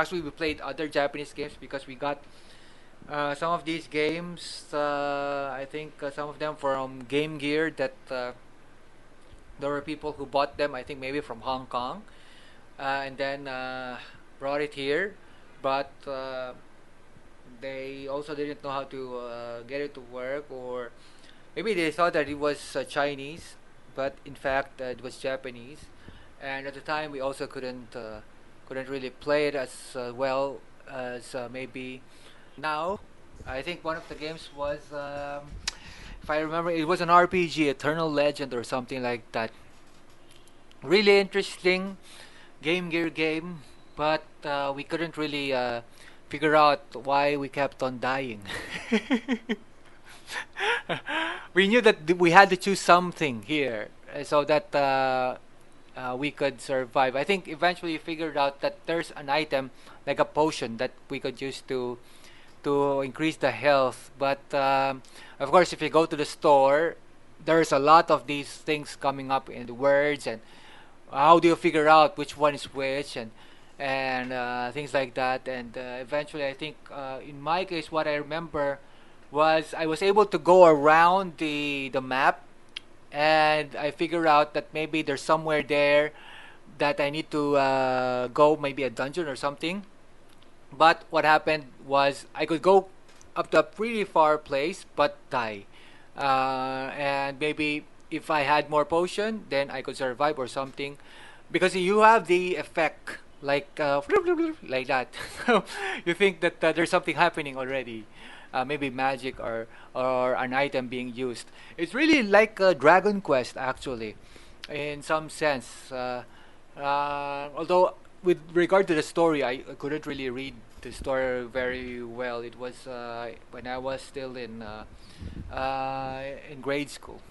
actually we played other Japanese games because we got some of these games. I think some of them from Game Gear that there were people who bought them. I think maybe from Hong Kong, and then brought it here, but they also didn't know how to get it to work, or maybe they thought that it was Chinese, but in fact it was Japanese. And at the time, we also couldn't really play it as well as maybe now. I think one of the games was, if I remember, it was an RPG, Eternal Legend or something like that. Really interesting Game Gear game, but we couldn't really figure out why we kept on dying. We knew that we had to choose something here so that we could survive. I think eventually we figured out that there's an item like a potion that we could use to increase the health. But of course, if you go to the store, there's a lot of these things coming up in the words, and how do you figure out which one is which, and things like that. And eventually, I think in my case, what I remember was I was able to go around the map, and I figure out that maybe there's somewhere there that I need to go, maybe a dungeon or something. But what happened was I could go up to a pretty far place, but die. And maybe if I had more potion, then I could survive or something, because you have the effect like like that. So you think that there's something happening already, maybe magic or an item being used. It's really like a Dragon Quest actually, in some sense. Although with regard to the story, I couldn't really read the story very well. It was when I was still in grade school.